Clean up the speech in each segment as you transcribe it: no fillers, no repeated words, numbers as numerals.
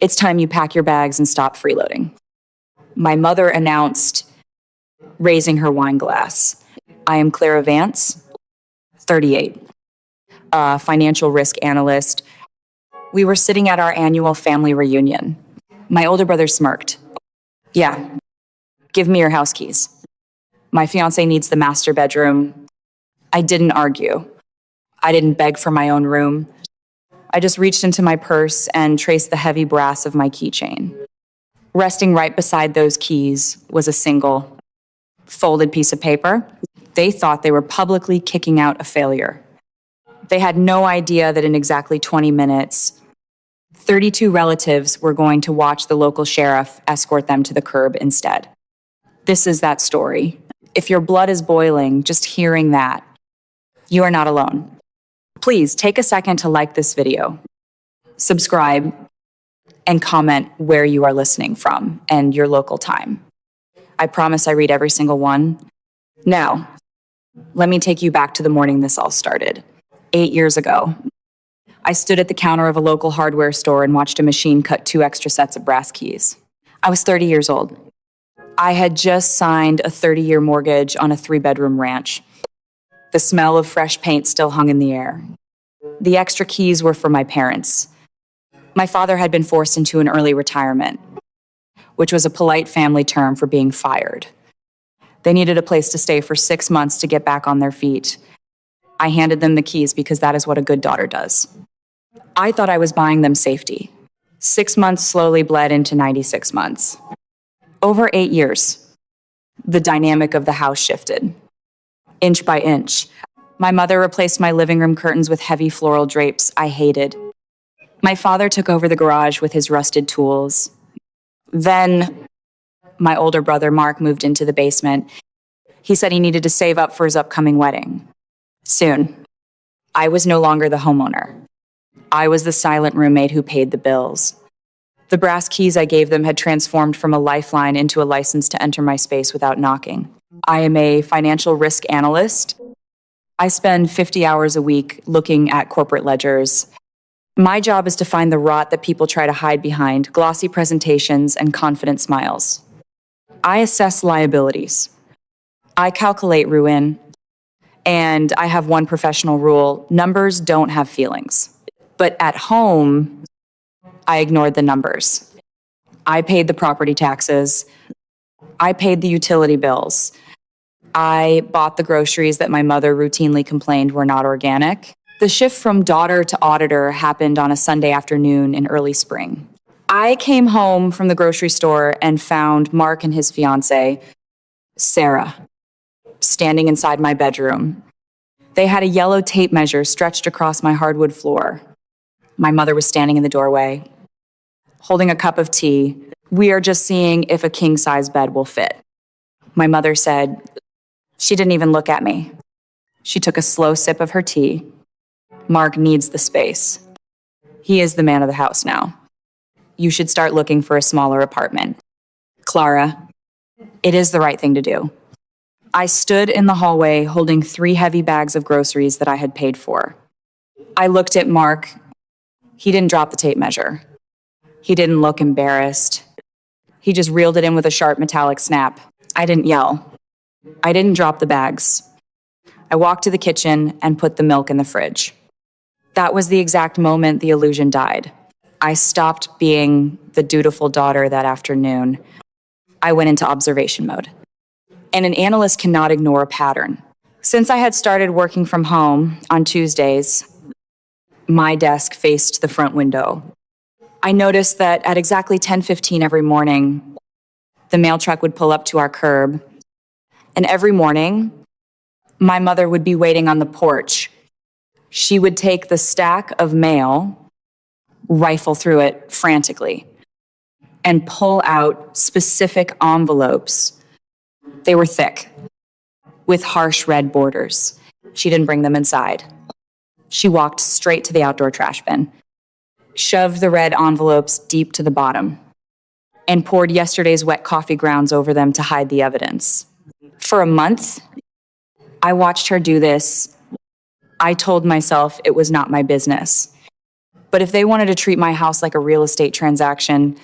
It's time you pack your bags and stop freeloading. My mother announced, raising her wine glass. I am Clara Vance, 38, a financial risk analyst. We were sitting at our annual family reunion. My older brother smirked. Yeah, give me your house keys. My fiance needs the master bedroom. I didn't argue. I didn't beg for my own room. I just reached into my purse and traced the heavy brass of my keychain. Resting right beside those keys was a single, folded piece of paper. They thought they were publicly kicking out a failure. They had no idea that in exactly 20 minutes, 32 relatives were going to watch the local sheriff escort them to the curb instead. This is that story. If your blood is boiling, just hearing that, you are not alone. Please take a second to like this video, subscribe, and comment where you are listening from and your local time. I promise I read every single one. Now, let me take you back to the morning this all started. 8 years ago, I stood at the counter of a local hardware store and watched a machine cut 2 extra sets of brass keys. I was 30 years old. I had just signed a 30-year mortgage on a 3-bedroom ranch. The smell of fresh paint still hung in the air. The extra keys were for my parents. My father had been forced into an early retirement, which was a polite family term for being fired. They needed a place to stay for 6 months to get back on their feet. I handed them the keys because that is what a good daughter does. I thought I was buying them safety. 6 months slowly bled into 96 months. Over 8 years, the dynamic of the house shifted. Inch by inch. My mother replaced my living room curtains with heavy floral drapes I hated. My father took over the garage with his rusted tools. Then, my older brother, Mark, moved into the basement. He said he needed to save up for his upcoming wedding. Soon, I was no longer the homeowner. I was the silent roommate who paid the bills. The brass keys I gave them had transformed from a lifeline into a license to enter my space without knocking. I am a financial risk analyst. I spend 50 hours a week looking at corporate ledgers. My job is to find the rot that people try to hide behind glossy presentations and confident smiles. I assess liabilities. I calculate ruin. And I have one professional rule: numbers don't have feelings. But at home, I ignored the numbers. I paid the property taxes. I paid the utility bills. I bought the groceries that my mother routinely complained were not organic. The shift from daughter to auditor happened on a Sunday afternoon in early spring. I came home from the grocery store and found Mark and his fiancée, Sarah, standing inside my bedroom. They had a yellow tape measure stretched across my hardwood floor. My mother was standing in the doorway, holding a cup of tea. We are just seeing if a king-size bed will fit. My mother said, she didn't even look at me. She took a slow sip of her tea. Mark needs the space. He is the man of the house now. You should start looking for a smaller apartment. Clara, it is the right thing to do. I stood in the hallway holding 3 heavy bags of groceries that I had paid for. I looked at Mark. He didn't drop the tape measure. He didn't look embarrassed. He just reeled it in with a sharp metallic snap. I didn't yell. I didn't drop the bags. I walked to the kitchen and put the milk in the fridge. That was the exact moment the illusion died. I stopped being the dutiful daughter that afternoon. I went into observation mode. And an analyst cannot ignore a pattern. Since I had started working from home on Tuesdays, my desk faced the front window. I noticed that at exactly 10:15 every morning, the mail truck would pull up to our curb. And every morning, my mother would be waiting on the porch. She would take the stack of mail, rifle through it frantically, and pull out specific envelopes. They were thick, with harsh red borders. She didn't bring them inside. She walked straight to the outdoor trash bin, shoved the red envelopes deep to the bottom, and poured yesterday's wet coffee grounds over them to hide the evidence. For a month, I watched her do this. I told myself it was not my business. But if they wanted to treat my house like a real estate transaction,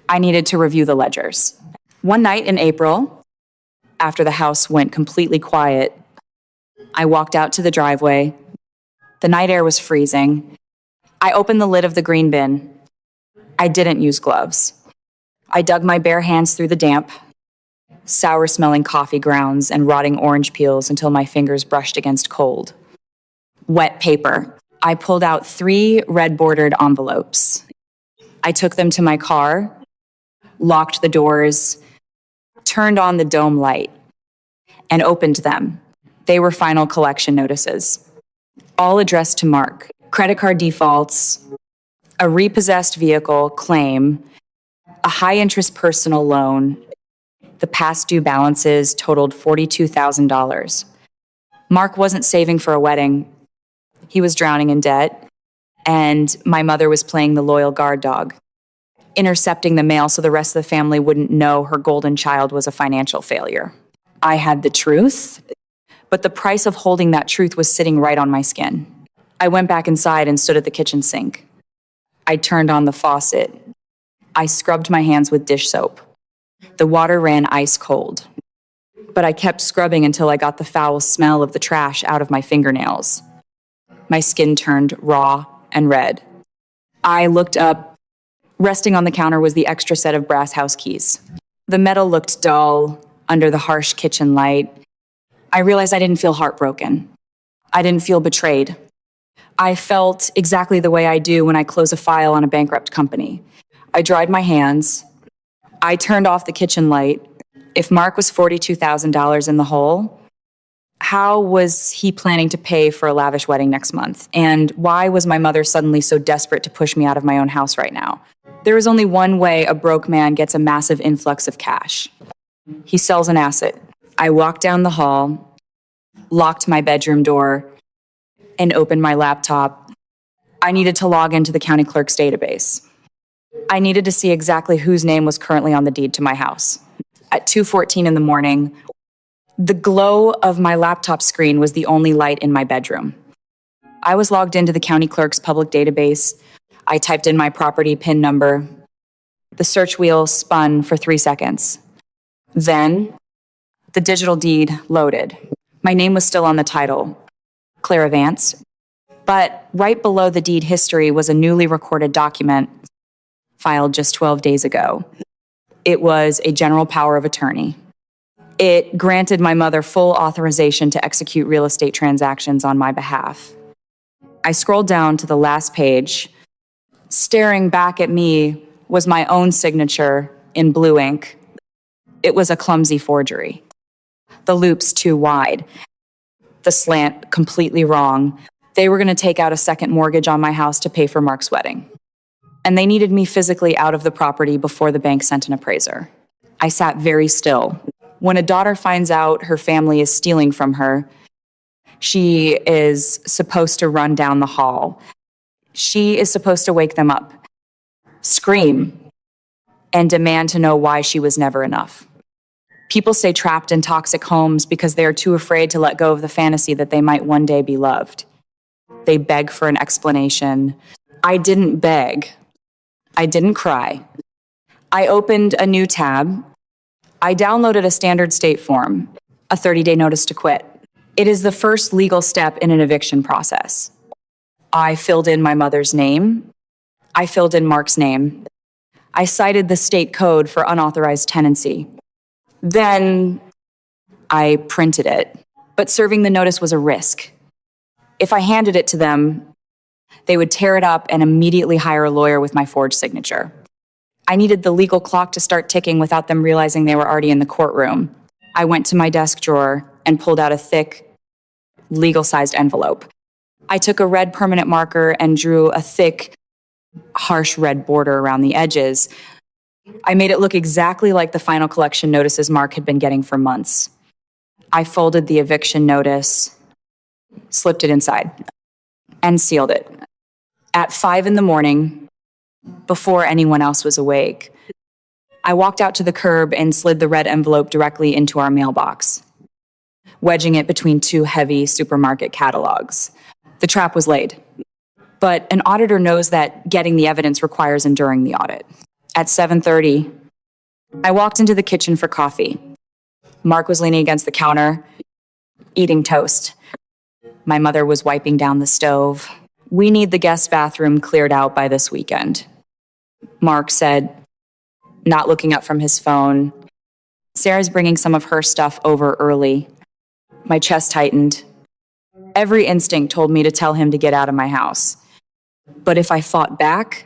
I needed to review the ledgers. One night in April, after the house went completely quiet, I walked out to the driveway. The night air was freezing. I opened the lid of the green bin. I didn't use gloves. I dug my bare hands through the damp, sour-smelling coffee grounds and rotting orange peels until my fingers brushed against cold, wet paper. I pulled out 3 red-bordered envelopes. I took them to my car, locked the doors, turned on the dome light, and opened them. They were final collection notices, all addressed to Mark. Credit card defaults, a repossessed vehicle claim, a high-interest personal loan. The past due balances totaled $42,000. Mark wasn't saving for a wedding. He was drowning in debt, and my mother was playing the loyal guard dog, intercepting the mail so the rest of the family wouldn't know her golden child was a financial failure. I had the truth, but the price of holding that truth was sitting right on my skin. I went back inside and stood at the kitchen sink. I turned on the faucet. I scrubbed my hands with dish soap. The water ran ice cold, but I kept scrubbing until I got the foul smell of the trash out of my fingernails. My skin turned raw and red. I looked up. Resting on the counter was the extra set of brass house keys. The metal looked dull under the harsh kitchen light. I realized I didn't feel heartbroken. I didn't feel betrayed. I felt exactly the way I do when I close a file on a bankrupt company. I dried my hands. I turned off the kitchen light. If Mark was $42,000 in the hole, how was he planning to pay for a lavish wedding next month? And why was my mother suddenly so desperate to push me out of my own house right now? There is only one way a broke man gets a massive influx of cash. He sells an asset. I walked down the hall, locked my bedroom door, and opened my laptop. I needed to log into the county clerk's database. I needed to see exactly whose name was currently on the deed to my house. At 2:14 in the morning, the glow of my laptop screen was the only light in my bedroom. I was logged into the county clerk's public database. I typed in my property PIN number. The search wheel spun for 3 seconds. Then, the digital deed loaded. My name was still on the title, Clara Vance, but right below the deed history was a newly recorded document filed just 12 days ago. It was a general power of attorney. It granted my mother full authorization to execute real estate transactions on my behalf. I scrolled down to the last page. Staring back at me was my own signature in blue ink. It was a clumsy forgery. The loops too wide. The slant completely wrong. They were going to take out a second mortgage on my house to pay for Mark's wedding. And they needed me physically out of the property before the bank sent an appraiser. I sat very still. When a daughter finds out her family is stealing from her, she is supposed to run down the hall. She is supposed to wake them up, scream, and demand to know why she was never enough. People stay trapped in toxic homes because they are too afraid to let go of the fantasy that they might one day be loved. They beg for an explanation. I didn't beg. I didn't cry. I opened a new tab. I downloaded a standard state form, a 30-day notice to quit. It is the first legal step in an eviction process. I filled in my mother's name. I filled in Mark's name. I cited the state code for unauthorized tenancy. Then I printed it. But serving the notice was a risk. If I handed it to them, they would tear it up and immediately hire a lawyer with my forged signature. I needed the legal clock to start ticking without them realizing they were already in the courtroom. I went to my desk drawer and pulled out a thick, legal-sized envelope. I took a red permanent marker and drew a thick, harsh red border around the edges. I made it look exactly like the final collection notices Mark had been getting for months. I folded the eviction notice, slipped it inside, and sealed it. At 5 a.m, before anyone else was awake, I walked out to the curb and slid the red envelope directly into our mailbox, wedging it between 2 heavy supermarket catalogs. The trap was laid. but an auditor knows that getting the evidence requires enduring the audit. At 7:30, I walked into the kitchen for coffee. Mark was leaning against the counter, eating toast. My mother was wiping down the stove. "We need the guest bathroom cleared out by this weekend," Mark said, not looking up from his phone. "Sarah's bringing some of her stuff over early." My chest tightened. Every instinct told me to tell him to get out of my house. But if I fought back,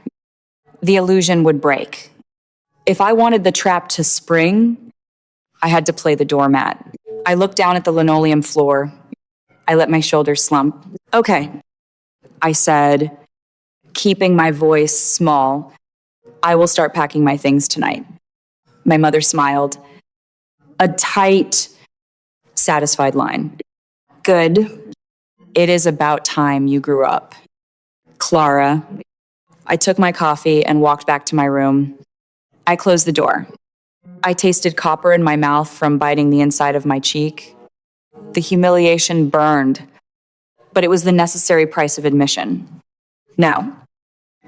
the illusion would break. If I wanted the trap to spring, I had to play the doormat. I looked down at the linoleum floor. I let my shoulders slump. "Okay," I said, keeping my voice small. "I will start packing my things tonight." My mother smiled. A tight, satisfied line. "Good. It is about time you grew up." Clara. I took my coffee and walked back to my room. I closed the door. I tasted copper in my mouth from biting the inside of my cheek. The humiliation burned, but it was the necessary price of admission. Now,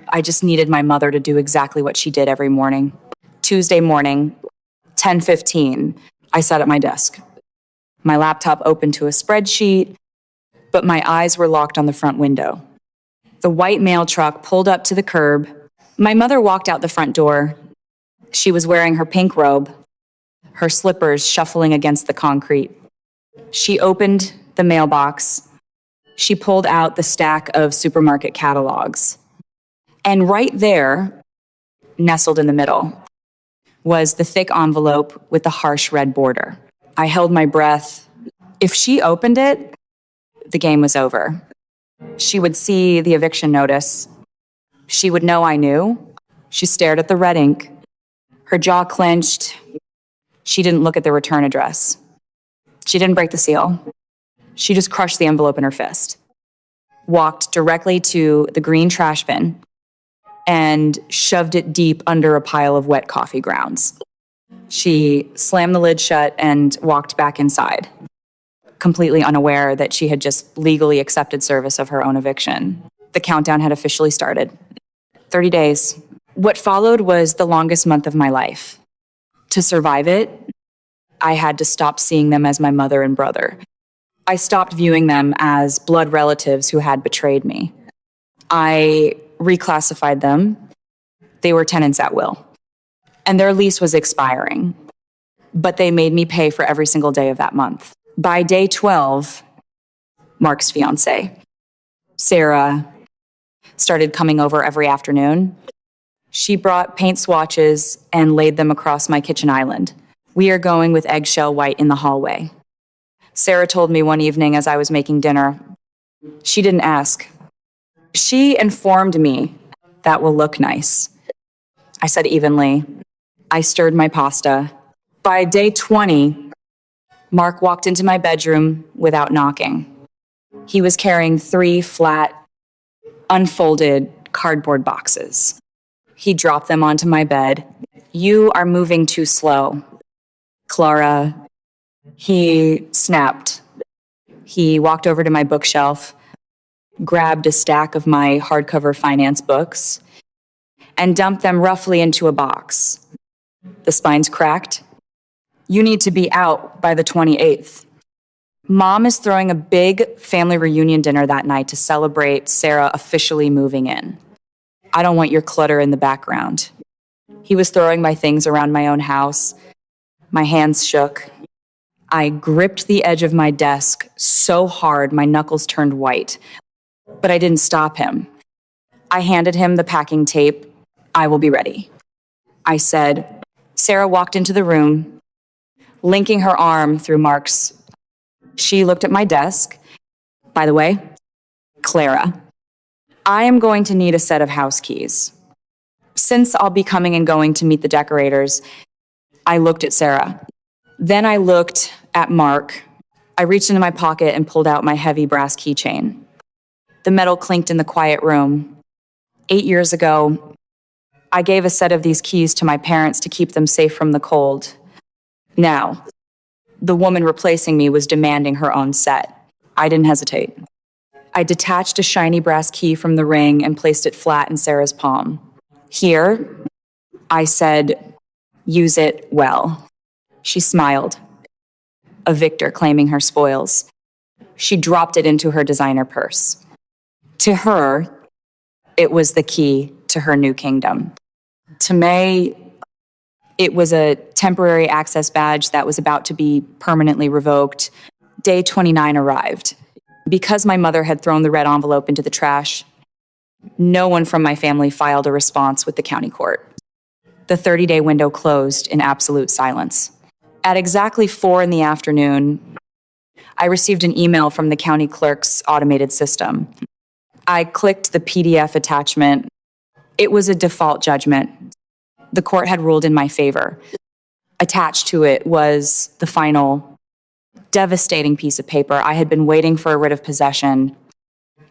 I just needed my mother to do exactly what she did every morning. Tuesday morning, 10:15, I sat at my desk. My laptop open to a spreadsheet, but my eyes were locked on the front window. The white mail truck pulled up to the curb. My mother walked out the front door. She was wearing her pink robe, her slippers shuffling against the concrete. She opened the mailbox. She pulled out the stack of supermarket catalogs. And right there, nestled in the middle, was the thick envelope with the harsh red border. I held my breath. If she opened it, the game was over. She would see the eviction notice. She would know I knew. She stared at the red ink. Her jaw clenched. She didn't look at the return address. She didn't break the seal. She just crushed the envelope in her fist, walked directly to the green trash bin, and shoved it deep under a pile of wet coffee grounds. She slammed the lid shut and walked back inside, completely unaware that she had just legally accepted service of her own eviction. The countdown had officially started. 30 days. What followed was the longest month of my life. To survive it, I had to stop seeing them as my mother and brother. I stopped viewing them as blood relatives who had betrayed me. I reclassified them. They were tenants at will, and their lease was expiring, but they made me pay for every single day of that month. By day 12, Mark's fiance, Sarah, started coming over every afternoon. She brought paint swatches and laid them across my kitchen island. "We are going with eggshell white in the hallway," Sarah told me one evening as I was making dinner. She didn't ask. She informed me, "That will look nice." I said evenly. I stirred my pasta. By day 20, Mark walked into my bedroom without knocking. He was carrying 3 flat, unfolded cardboard boxes. He dropped them onto my bed. "You are moving too slow, Clara." He snapped. He walked over to my bookshelf, grabbed a stack of my hardcover finance books, and dumped them roughly into a box. The spines cracked. "You need to be out by the 28th. Mom is throwing a big family reunion dinner that night to celebrate Sarah officially moving in. I don't want your clutter in the background." He was throwing my things around my own house. My hands shook. I gripped the edge of my desk so hard my knuckles turned white, but I didn't stop him. I handed him the packing tape. "I will be ready," I said. Sarah walked into the room, linking her arm through Mark's. She looked at my desk. "By the way, Clara, I am going to need a set of house keys. Since I'll be coming and going to meet the decorators," I looked at Sarah. Then I looked at Mark. I reached into my pocket and pulled out my heavy brass keychain. The metal clinked in the quiet room. 8 years ago, I gave a set of these keys to my parents to keep them safe from the cold. Now, the woman replacing me was demanding her own set. I didn't hesitate. I detached a shiny brass key from the ring and placed it flat in Sarah's palm. Here, I said, use it well. She smiled. A victor claiming her spoils. She dropped it into her designer purse. To her, it was the key to her new kingdom. To May, it was a temporary access badge that was about to be permanently revoked. Day 29 arrived. Because my mother had thrown the red envelope into the trash, no one from my family filed a response with the county court. The 30-day window closed in absolute silence. At exactly 4 p.m, I received an email from the county clerk's automated system. I clicked the PDF attachment. It was a default judgment. The court had ruled in my favor. Attached to it was the final, devastating piece of paper. I had been waiting for a writ of possession,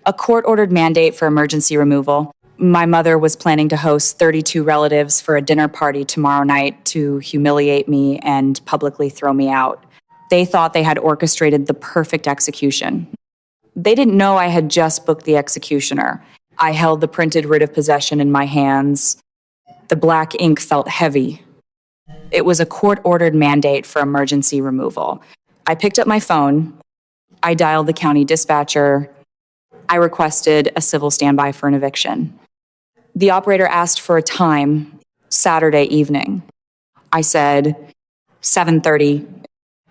a court-ordered mandate for emergency removal. My mother was planning to host 32 relatives for a dinner party tomorrow night to humiliate me and publicly throw me out. They thought they had orchestrated the perfect execution. They didn't know I had just booked the executioner. I held the printed writ of possession in my hands. The black ink felt heavy. It was a court-ordered mandate for emergency removal. I picked up my phone. I dialed the county dispatcher. I requested a civil standby for an eviction. The operator asked for a time, Saturday evening. I said, 7:30.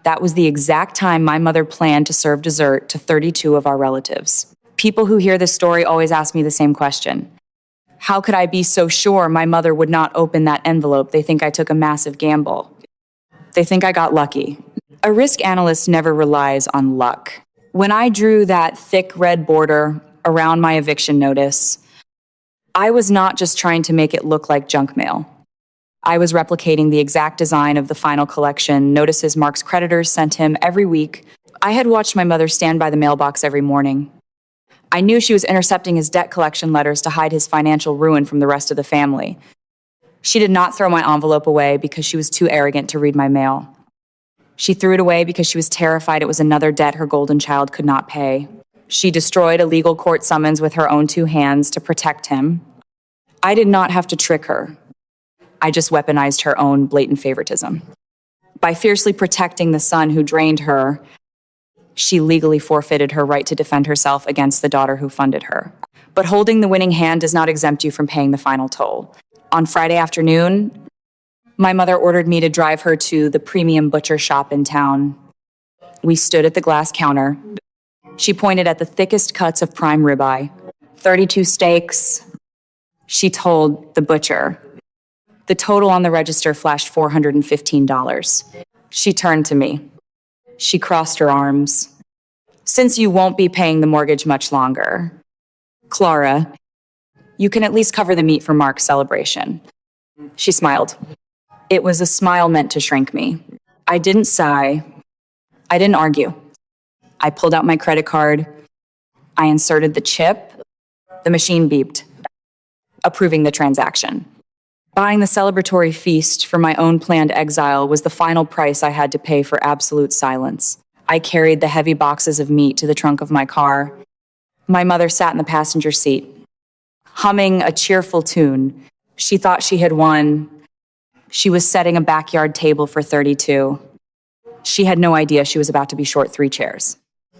That was the exact time my mother planned to serve dessert to 32 of our relatives. People who hear this story always ask me the same question. How could I be so sure my mother would not open that envelope? They think I took a massive gamble. They think I got lucky. A risk analyst never relies on luck. When I drew that thick red border around my eviction notice, I was not just trying to make it look like junk mail. I was replicating the exact design of the final collection, notices Mark's creditors sent him every week. I had watched my mother stand by the mailbox every morning. I knew she was intercepting his debt collection letters to hide his financial ruin from the rest of the family. She did not throw my envelope away because she was too arrogant to read my mail. She threw it away because she was terrified it was another debt her golden child could not pay. She destroyed a legal court summons with her own 2 hands to protect him. I did not have to trick her. I just weaponized her own blatant favoritism. By fiercely protecting the son who drained her, she legally forfeited her right to defend herself against the daughter who funded her. But holding the winning hand does not exempt you from paying the final toll. On Friday afternoon, my mother ordered me to drive her to the premium butcher shop in town. We stood at the glass counter. She pointed at the thickest cuts of prime ribeye, 32 steaks. She told the butcher. The total on the register flashed $415. She turned to me. She crossed her arms. Since you won't be paying the mortgage much longer, Clara, you can at least cover the meat for Mark's celebration. She smiled. It was a smile meant to shrink me. I didn't sigh. I didn't argue. I pulled out my credit card. I inserted the chip. The machine beeped, approving the transaction. Buying the celebratory feast for my own planned exile was the final price I had to pay for absolute silence. I carried the heavy boxes of meat to the trunk of my car. My mother sat in the passenger seat, humming a cheerful tune. She thought she had won. She was setting a backyard table for 32. She had no idea she was about to be short 3 chairs.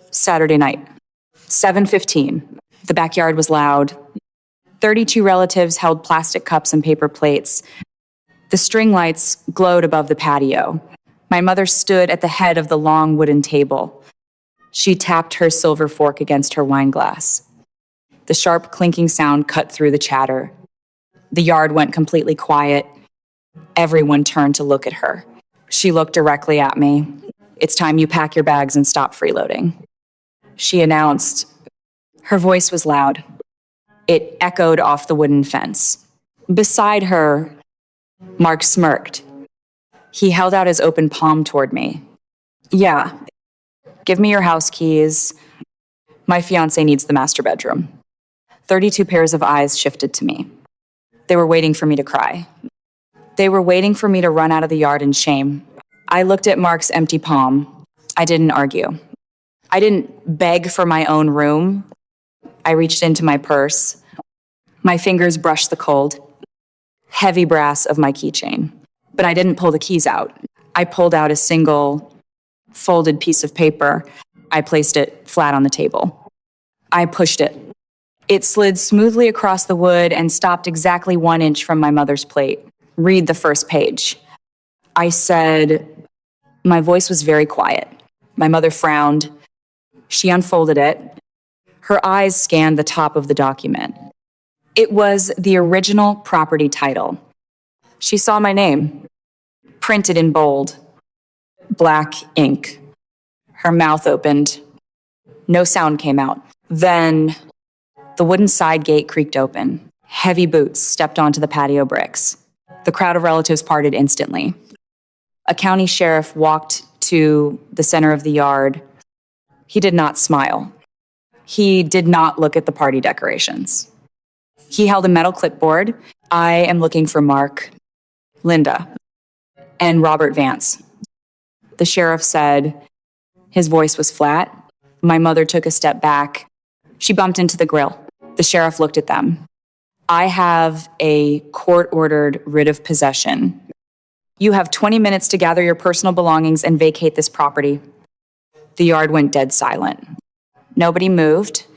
Saturday night, 7:15. The backyard was loud. 32 relatives held plastic cups and paper plates. The string lights glowed above the patio. My mother stood at the head of the long wooden table. She tapped her silver fork against her wine glass. The sharp clinking sound cut through the chatter. The yard went completely quiet. Everyone turned to look at her. She looked directly at me. It's time you pack your bags and stop freeloading. She announced. Her voice was loud. It echoed off the wooden fence. Beside her, Mark smirked. He held out his open palm toward me. Yeah, give me your house keys. My fiancé needs the master bedroom. 32 pairs of eyes shifted to me. They were waiting for me to cry. They were waiting for me to run out of the yard in shame. I looked at Mark's empty palm. I didn't argue. I didn't beg for my own room. I reached into my purse. My fingers brushed the cold, heavy brass of my keychain. But I didn't pull the keys out. I pulled out a single folded piece of paper. I placed it flat on the table. I pushed it. It slid smoothly across the wood and stopped exactly 1 inch from my mother's plate. Read the first page. I said, my voice was very quiet. My mother frowned. She unfolded it. Her eyes scanned the top of the document. It was the original property title. She saw my name, printed in bold, black ink. Her mouth opened. No sound came out. Then the wooden side gate creaked open. Heavy boots stepped onto the patio bricks. The crowd of relatives parted instantly. A county sheriff walked to the center of the yard. He did not smile. He did not look at the party decorations. He held a metal clipboard. I am looking for Mark, Linda, and Robert Vance. The sheriff said, his voice was flat. My mother took a step back. She bumped into the grill. The sheriff looked at them. I have a court-ordered writ of possession. You have 20 minutes to gather your personal belongings and vacate this property. The yard went dead silent. Nobody moved.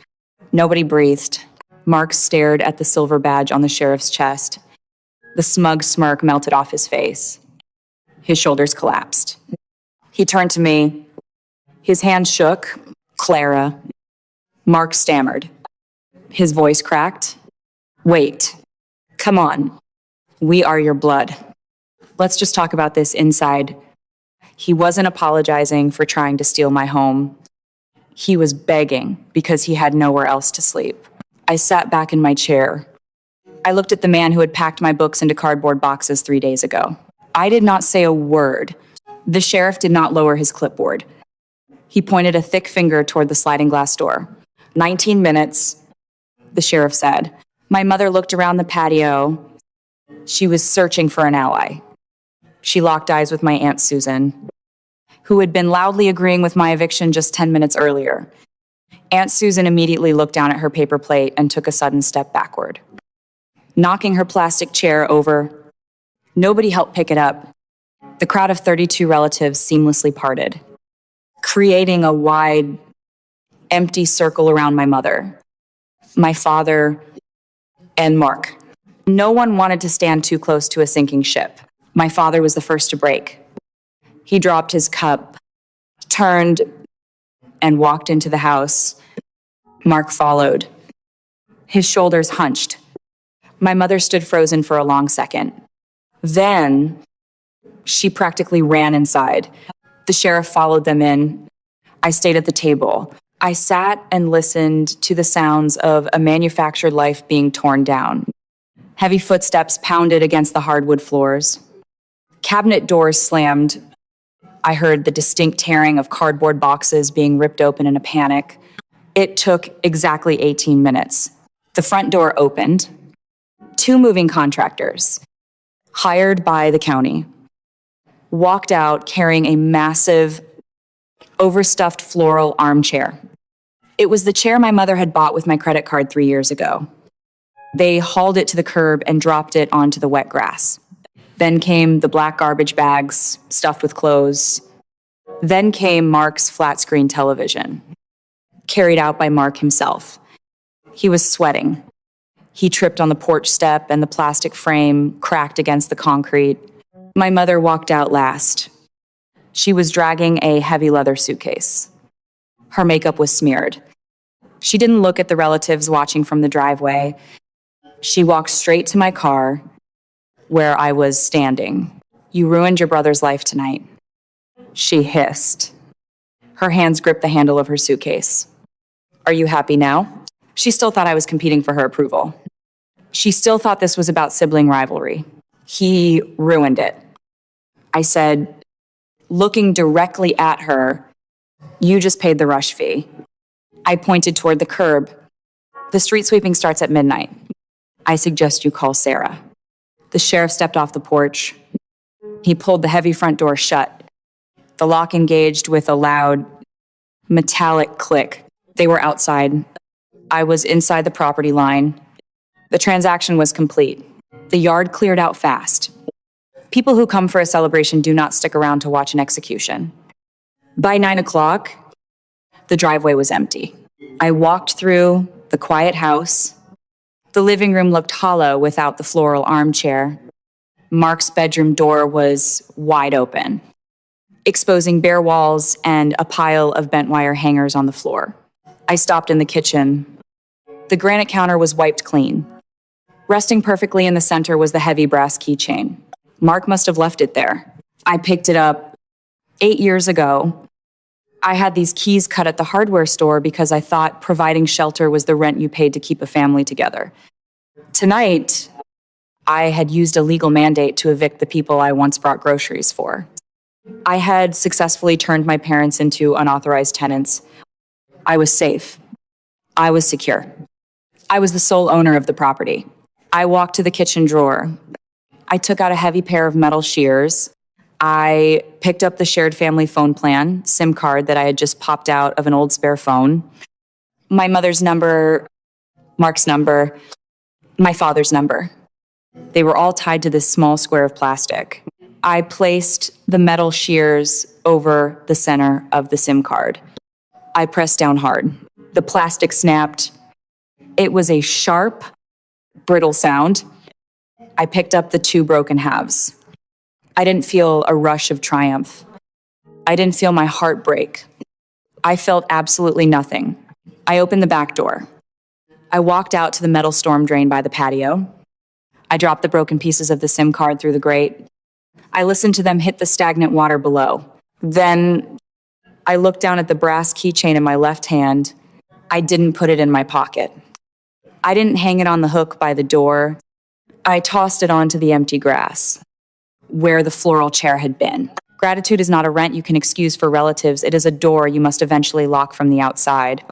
Nobody breathed. Mark stared at the silver badge on the sheriff's chest. The smug smirk melted off his face. His shoulders collapsed. He turned to me. His hand shook. Clara. Mark stammered. His voice cracked. Wait. Come on. We are your blood. Let's just talk about this inside. He wasn't apologizing for trying to steal my home. He was begging because he had nowhere else to sleep. I sat back in my chair. I looked at the man who had packed my books into cardboard boxes 3 days ago. I did not say a word. The sheriff did not lower his clipboard. He pointed a thick finger toward the sliding glass door. 19 minutes, the sheriff said. My mother looked around the patio. She was searching for an ally. She locked eyes with my Aunt Susan, who had been loudly agreeing with my eviction just 10 minutes earlier. Aunt Susan immediately looked down at her paper plate and took a sudden step backward. Knocking her plastic chair over, nobody helped pick it up. The crowd of 32 relatives seamlessly parted, creating a wide, empty circle around my mother, my father, and Mark. No one wanted to stand too close to a sinking ship. My father was the first to break. He dropped his cup, turned, and walked into the house. Mark followed. His shoulders hunched. My mother stood frozen for a long second. Then, she practically ran inside. The sheriff followed them in. I stayed at the table. I sat and listened to the sounds of a manufactured life being torn down. Heavy footsteps pounded against the hardwood floors. Cabinet doors slammed. I heard the distinct tearing of cardboard boxes being ripped open in a panic. It took exactly 18 minutes. The front door opened. 2 moving contractors, hired by the county, walked out carrying a massive, overstuffed floral armchair. It was the chair my mother had bought with my credit card 3 years ago. They hauled it to the curb and dropped it onto the wet grass. Then came the black garbage bags stuffed with clothes. Then came Mark's flat-screen television, carried out by Mark himself. He was sweating. He tripped on the porch step and the plastic frame cracked against the concrete. My mother walked out last. She was dragging a heavy leather suitcase. Her makeup was smeared. She didn't look at the relatives watching from the driveway. She walked straight to my car, where I was standing. You ruined your brother's life tonight, she hissed. Her hands gripped the handle of her suitcase. Are you happy now? She still thought I was competing for her approval. She still thought this was about sibling rivalry. He ruined it. I said, looking directly at her, you just paid the rush fee. I pointed toward the curb. The street sweeping starts at midnight. I suggest you call Sarah. The sheriff stepped off the porch. He pulled the heavy front door shut. The lock engaged with a loud, metallic click. They were outside. I was inside the property line. The transaction was complete. The yard cleared out fast. People who come for a celebration do not stick around to watch an execution. By 9 o'clock, the driveway was empty. I walked through the quiet house. The living room looked hollow without the floral armchair. Mark's bedroom door was wide open, exposing bare walls and a pile of bent wire hangers on the floor. I stopped in the kitchen. The granite counter was wiped clean. Resting perfectly in the center was the heavy brass keychain. Mark must have left it there. I picked it up 8 years ago. I had these keys cut at the hardware store because I thought providing shelter was the rent you paid to keep a family together. Tonight, I had used a legal mandate to evict the people I once brought groceries for. I had successfully turned my parents into unauthorized tenants. I was safe. I was secure. I was the sole owner of the property. I walked to the kitchen drawer. I took out a heavy pair of metal shears. I picked up the shared family phone plan, SIM card that I had just popped out of an old spare phone. My mother's number, Mark's number, my father's number. They were all tied to this small square of plastic. I placed the metal shears over the center of the SIM card. I pressed down hard. The plastic snapped. It was a sharp, brittle sound. I picked up the 2 broken halves. I didn't feel a rush of triumph. I didn't feel my heart break. I felt absolutely nothing. I opened the back door. I walked out to the metal storm drain by the patio. I dropped the broken pieces of the SIM card through the grate. I listened to them hit the stagnant water below. Then I looked down at the brass keychain in my left hand. I didn't put it in my pocket. I didn't hang it on the hook by the door. I tossed it onto the empty grass, where the floral chair had been. Gratitude is not a rent you can excuse for relatives. It is a door you must eventually lock from the outside.